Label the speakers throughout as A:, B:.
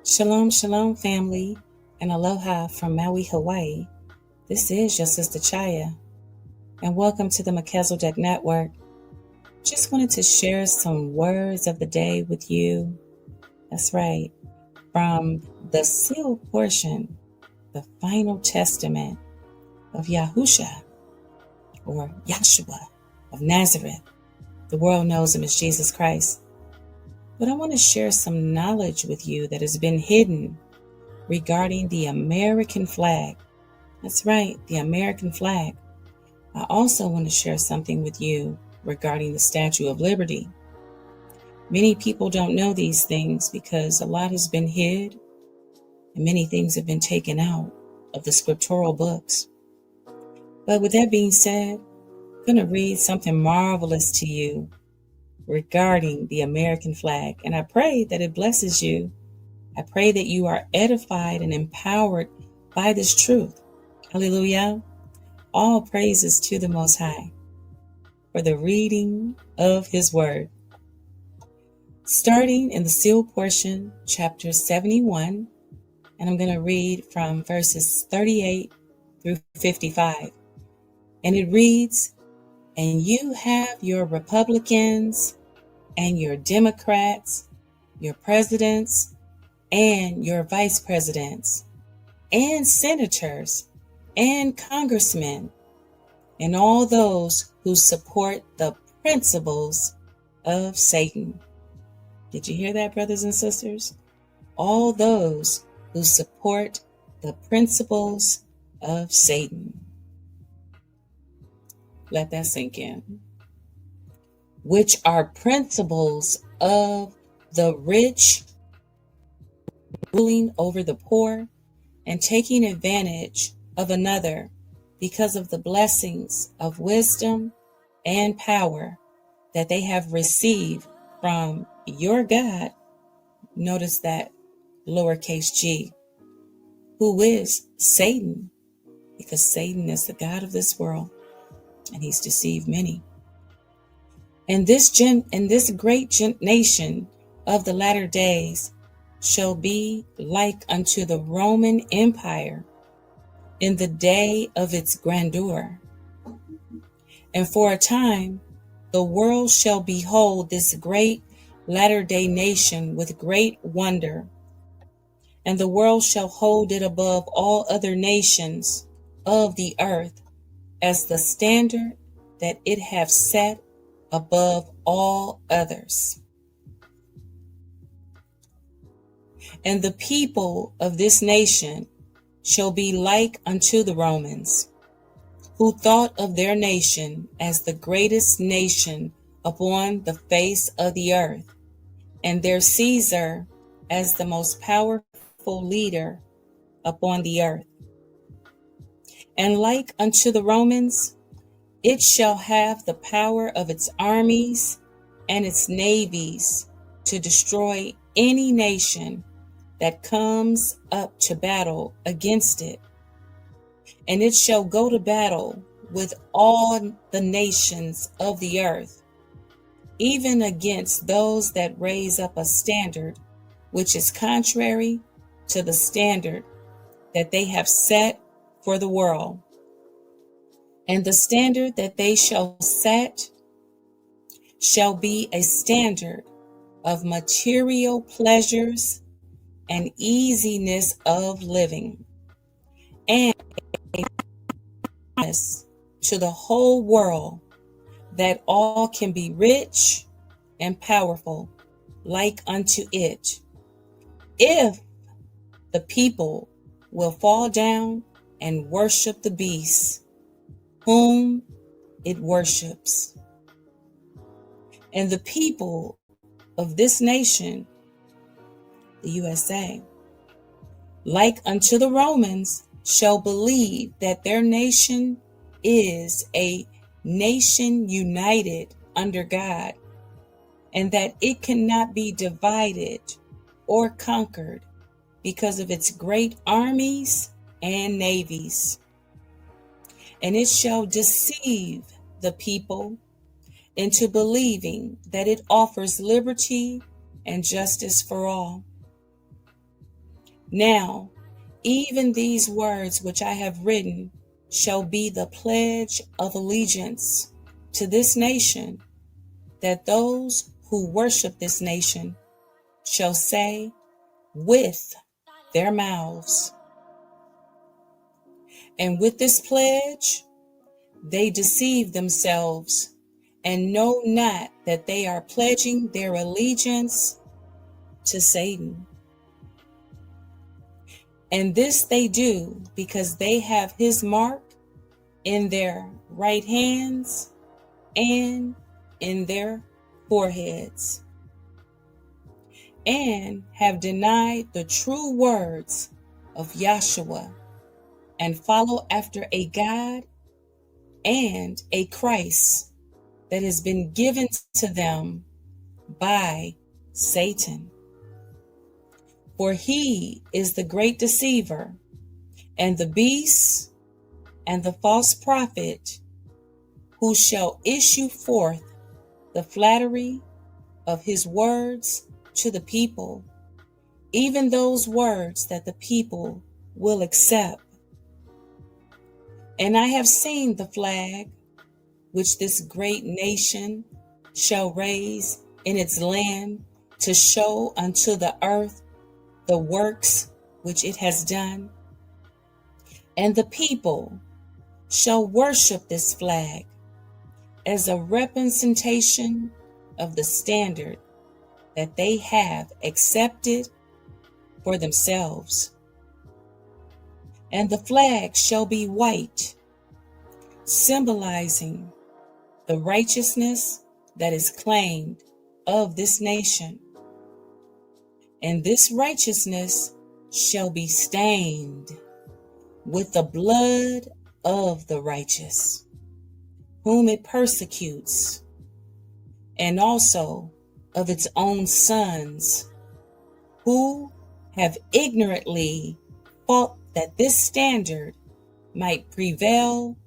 A: Shalom, shalom, family, and aloha from Maui, Hawaii. This is your sister ChaYah, and welcome to the Melchizedek Network. Just wanted to share some words of the day with you. That's right, from the sealed portion, the final testament of Yahusha, or Yashua of Nazareth. The world knows him as Jesus Christ. But I want to share some knowledge with you that has been hidden regarding the American flag. That's right, the American flag. I also want to share something with you regarding the Statue of Liberty. Many people don't know these things because a lot has been hid and many things have been taken out of the scriptural books. But with that being said, I'm going to read something marvelous to you regarding the American flag, and I pray that it blesses you. I pray that you are edified and empowered by this truth. Hallelujah. All praises to the Most High for the reading of His Word. Starting in the sealed portion, chapter 71, and I'm going to read from verses 38 through 55. And it reads, "And you have your Republicans and your Democrats, your presidents and your vice presidents, and senators and congressmen, and all those who support the principles of Satan." Did you hear that, brothers and sisters? All those who support the principles of Satan. Let that sink in. Which are principles of the rich ruling over the poor and taking advantage of another because of the blessings of wisdom and power that they have received from your God. Notice that lowercase g, who is Satan, because Satan is the God of this world and he's deceived many. And this great nation of the latter days shall be like unto the Roman Empire in the day of its grandeur. And for a time the world shall behold this great latter-day nation with great wonder, and the world shall hold it above all other nations of the earth as the standard that it hath set above all others. And the people of this nation shall be like unto the Romans, who thought of their nation as the greatest nation upon the face of the earth, and their Caesar as the most powerful leader upon the earth. And like unto the Romans, it shall have the power of its armies and its navies to destroy any nation that comes up to battle against it. And it shall go to battle with all the nations of the earth, even against those that raise up a standard which is contrary to the standard that they have set for the world. And the standard that they shall set shall be a standard of material pleasures and easiness of living, and a promise to the whole world that all can be rich and powerful like unto it, if the people will fall down and worship the beast whom it worships. And the people of this nation, the USA, like unto the Romans, shall believe that their nation is a nation united under God, and that it cannot be divided or conquered because of its great armies and navies. And it shall deceive the people into believing that it offers liberty and justice for all. Now, even these words which I have written shall be the pledge of allegiance to this nation, that those who worship this nation shall say with their mouths. And with this pledge, they deceive themselves and know not that they are pledging their allegiance to Satan. And this they do because they have his mark in their right hands and in their foreheads, and have denied the true words of Yashua, and follow after a God and a Christ that has been given to them by Satan. For he is the great deceiver, and the beast, and the false prophet, who shall issue forth the flattery of his words to the people, even those words that the people will accept. And I have seen the flag which this great nation shall raise in its land, to show unto the earth the works which it has done. And the people shall worship this flag as a representation of the standard that they have accepted for themselves. And the flag shall be white, symbolizing the righteousness that is claimed of this nation. And this righteousness shall be stained with the blood of the righteous, whom it persecutes, and also of its own sons, who have ignorantly fought that this standard might prevail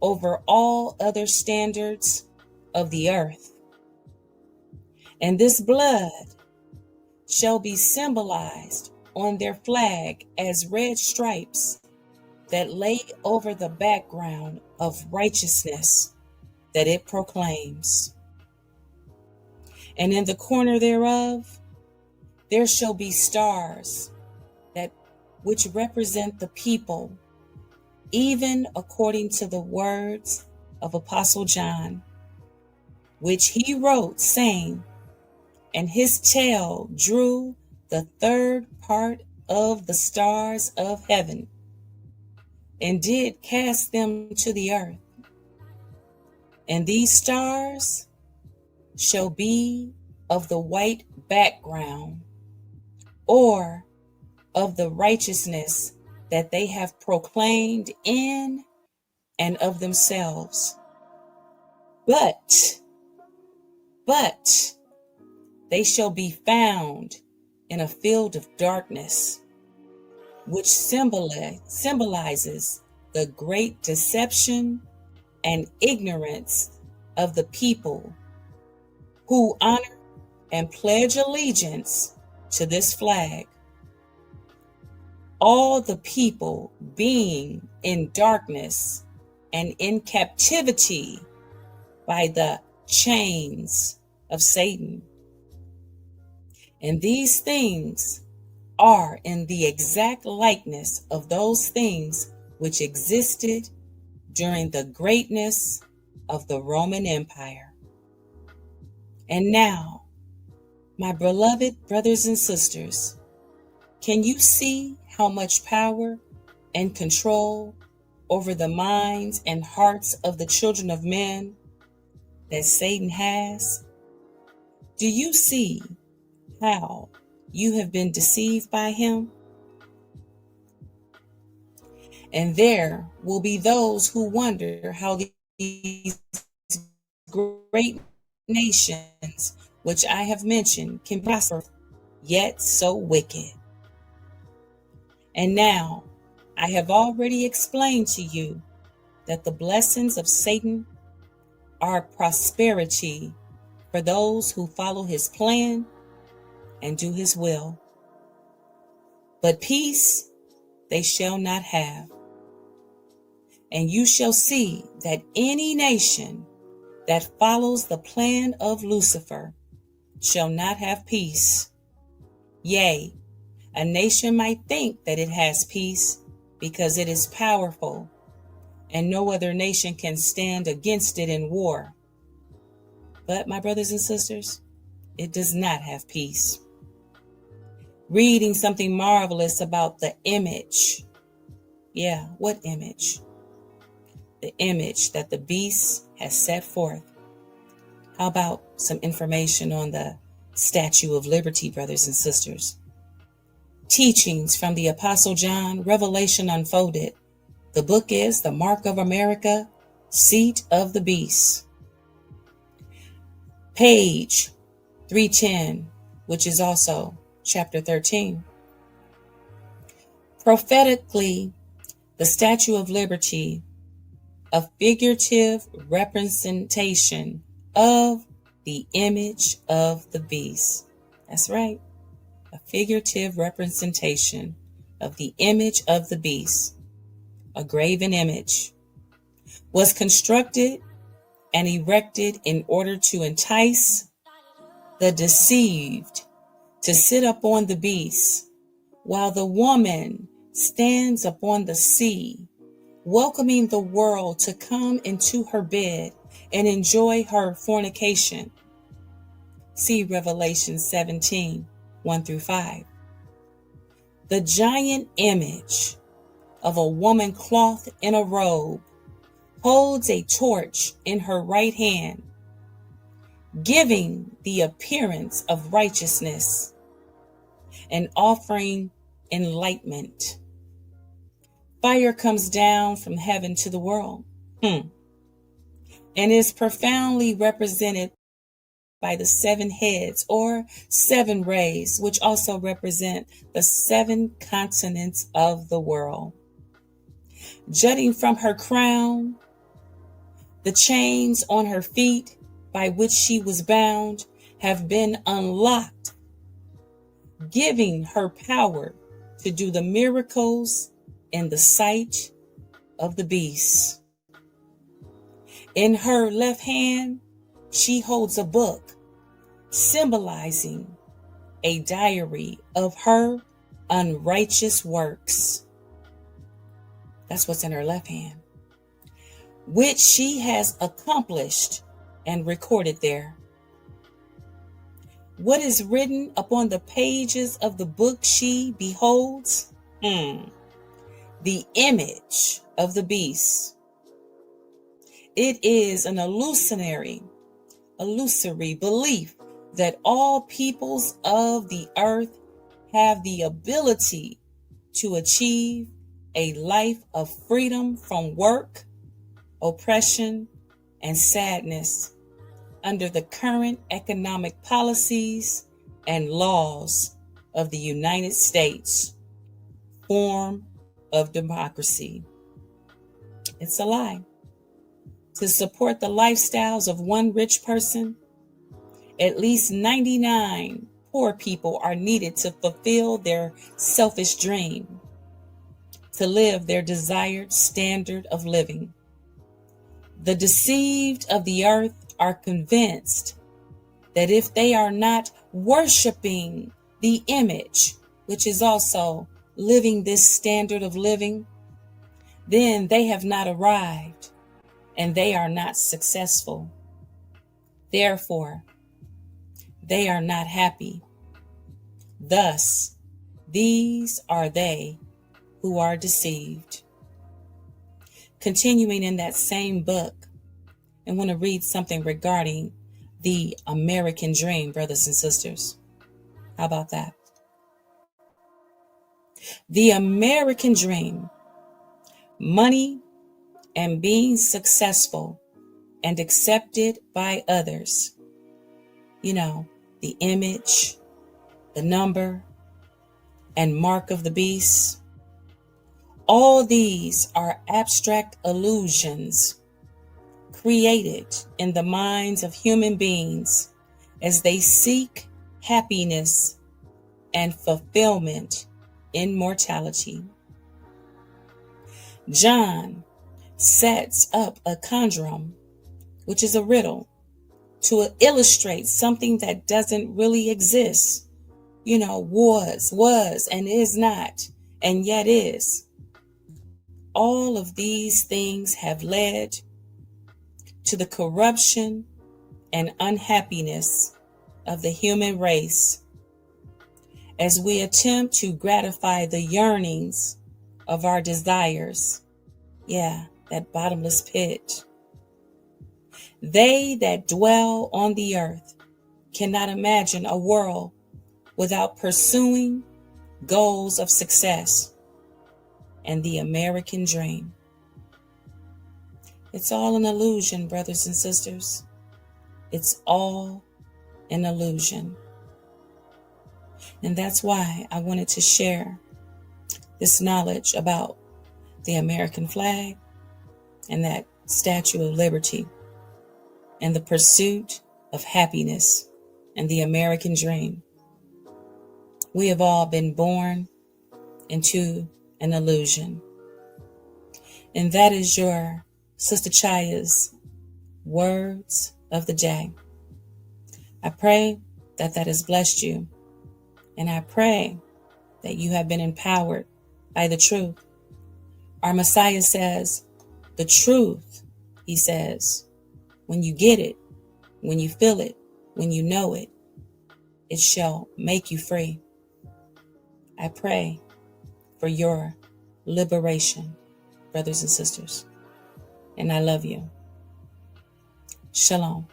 A: over all other standards of the earth. And this blood shall be symbolized on their flag as red stripes that lay over the background of righteousness that it proclaims. And in the corner thereof, there shall be stars that which represent the people, even according to the words of Apostle John, which he wrote, saying, and his tail drew the third part of the stars of heaven, and did cast them to the earth. And these stars shall be of the white background, or of the righteousness that they have proclaimed in and of themselves. But they shall be found in a field of darkness, which symbolizes the great deception and ignorance of the people who honor and pledge allegiance to this flag. All the people being in darkness and in captivity by the chains of Satan. And these things are in the exact likeness of those things which existed during the greatness of the Roman Empire. And now, my beloved brothers and sisters, can you see how much power and control over the minds and hearts of the children of men that Satan has? Do you see how you have been deceived by him? And there will be those who wonder how these great nations, which I have mentioned, can prosper, yet so wicked. And now, I have already explained to you that the blessings of Satan are prosperity for those who follow his plan and do his will. but peace they shall not have. And you shall see that any nation that follows the plan of Lucifer shall not have peace. Yea, a nation might think that it has peace because it is powerful, and no other nation can stand against it in war. But my brothers and sisters, it does not have peace. Reading something marvelous about the image. Yeah, what image? The image that the beast has set forth. How about some information on the Statue of Liberty, brothers and sisters? Teachings from the Apostle John, Revelation unfolded. The book is The Mark of America, Seat of the Beast. Page 310, which is also chapter 13. Prophetically, the Statue of Liberty, a figurative representation of the image of the beast. That's right. A figurative representation of the image of the beast, a graven image, was constructed and erected in order to entice the deceived to sit upon the beast, while the woman stands upon the sea, welcoming the world to come into her bed and enjoy her fornication. See Revelation 17, 1 through 5. The giant image of a woman clothed in a robe holds a torch in her right hand, giving the appearance of righteousness and offering enlightenment. Fire comes down from heaven to the world, and is profoundly represented by the 7 heads or 7 rays, which also represent the 7 continents of the world. Jutting from her crown, the chains on her feet by which she was bound have been unlocked, giving her power to do the miracles in the sight of the beast. In her left hand, she holds a book symbolizing a diary of her unrighteous works. That's what's in her left hand, which she has accomplished and recorded there. What is written upon the pages of the book she beholds? The image of the beast. It is an illusory belief that all peoples of the earth have the ability to achieve a life of freedom from work, oppression, and sadness under the current economic policies and laws of the United States form of democracy. It's a lie. To support the lifestyles of one rich person, at least 99 poor people are needed to fulfill their selfish dream, to live their desired standard of living. The deceived of the earth are convinced that if they are not worshiping the image, which is also living this standard of living, then they have not arrived and they are not successful. Therefore, they are not happy. Thus, these are they who are deceived. Continuing in that same book, I want to read something regarding the American dream, brothers and sisters. How about that? The American dream, money and being successful and accepted by others. You know, the image, the number, and mark of the beast. All these are abstract illusions created in the minds of human beings as they seek happiness and fulfillment immortality. John sets up a conundrum, which is a riddle, to illustrate something that doesn't really exist. Was, and is not, and yet is. All of these things have led to the corruption and unhappiness of the human race as we attempt to gratify the yearnings of our desires. Yeah, that bottomless pit. They that dwell on the earth cannot imagine a world without pursuing goals of success and the American dream. It's all an illusion, brothers and sisters. It's all an illusion. And that's why I wanted to share this knowledge about the American flag and that Statue of Liberty and the pursuit of happiness and the American dream. We have all been born into an illusion. And that is your Sister ChaYah's words of the day. I pray that has blessed you. And I pray that you have been empowered by the truth. Our Messiah says, the truth, he says, when you get it, when you feel it, when you know it, it shall make you free. I pray for your liberation, brothers and sisters. And I love you. Shalom.